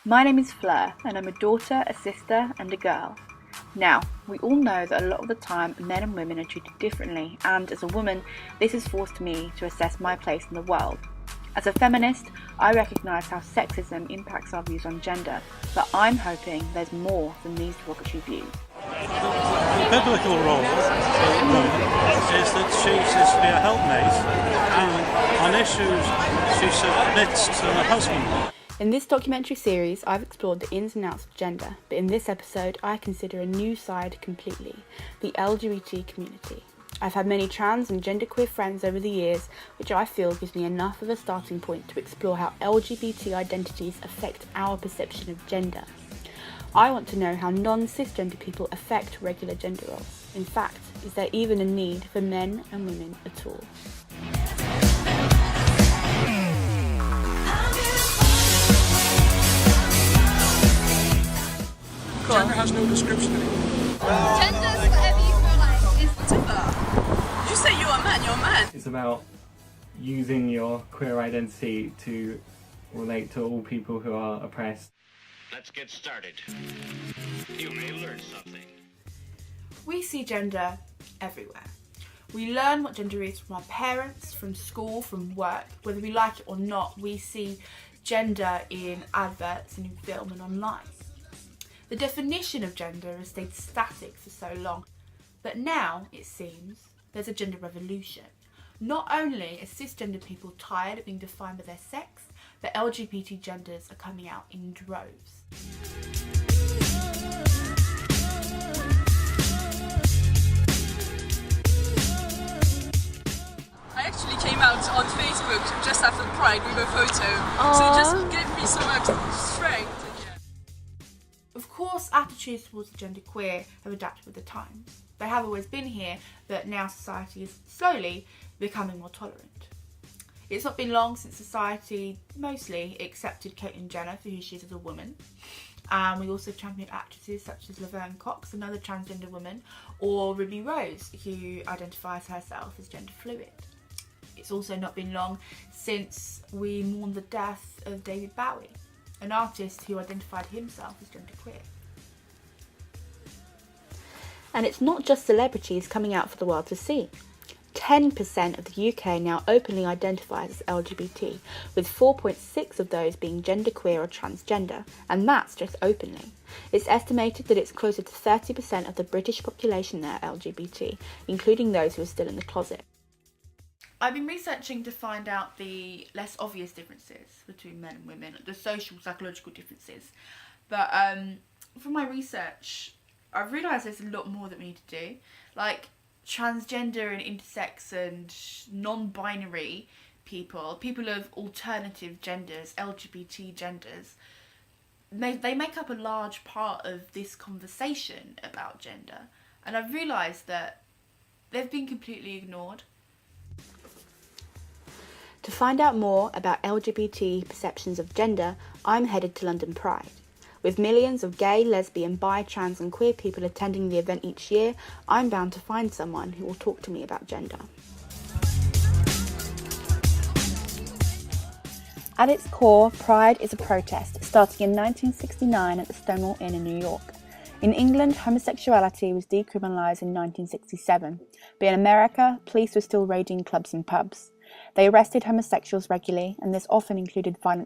My name is Fleur, and I'm a daughter, a sister, and a girl. Now, we all know that a lot of the time men and women are treated differently, and as a woman, this has forced me to assess my place in the world. As a feminist, I recognise how sexism impacts our views on gender, but I'm hoping there's more than these derogatory views. The biblical role for a woman is that she's to be a helpmate, and on issues she submits to her husband. In this documentary series, I've explored the ins and outs of gender, but in this episode, I consider a new side completely, the LGBT community. I've had many trans and genderqueer friends over the years, which I feel gives me enough of a starting point to explore how LGBT identities affect our perception of gender. I want to know how non-cisgender people affect regular gender roles. In fact, is there even a need for men and women at all? Gender has no description anymore. Gender's whatever you feel like is whatever. You say you're a man, you're a man. It's about using your queer identity to relate to all people who are oppressed. Let's get started. You may learn something. We see gender everywhere. We learn what gender is from our parents, from school, from work. Whether we like it or not, we see gender in adverts and in film and online. The definition of gender has stayed static for so long, but now, it seems, there's a gender revolution. Not only are cisgender people tired of being defined by their sex, but LGBT genders are coming out in droves. I actually came out on Facebook just after Pride with a photo. So it just gave me so much strength. Of course, attitudes towards the genderqueer have adapted with the times. They have always been here, but now society is slowly becoming more tolerant. It's not been long since society mostly accepted Caitlyn Jenner for who she is as a woman. We also championed actresses such as Laverne Cox, another transgender woman, or Ruby Rose, who identifies herself as gender fluid. It's also not been long since we mourned the death of David Bowie, an artist who identified himself as genderqueer. And it's not just celebrities coming out for the world to see. 10% of the UK now openly identifies as LGBT, with 4.6 of those being genderqueer or transgender, and that's just openly. It's estimated that it's closer to 30% of the British population that are LGBT, including those who are still in the closet. I've been researching to find out the less obvious differences between men and women, the social, psychological differences. But from my research, I've realised there's a lot more that we need to do. Like transgender and intersex and non-binary people of alternative genders, LGBT genders, they make up a large part of this conversation about gender. And I've realised that they've been completely ignored. To find out more about LGBT perceptions of gender, I'm headed to London Pride. With millions of gay, lesbian, bi, trans and queer people attending the event each year, I'm bound to find someone who will talk to me about gender. At its core, Pride is a protest starting in 1969 at the Stonewall Inn in New York. In England, homosexuality was decriminalised in 1967, but in America, police were still raiding clubs and pubs. They arrested homosexuals regularly, and this often included violent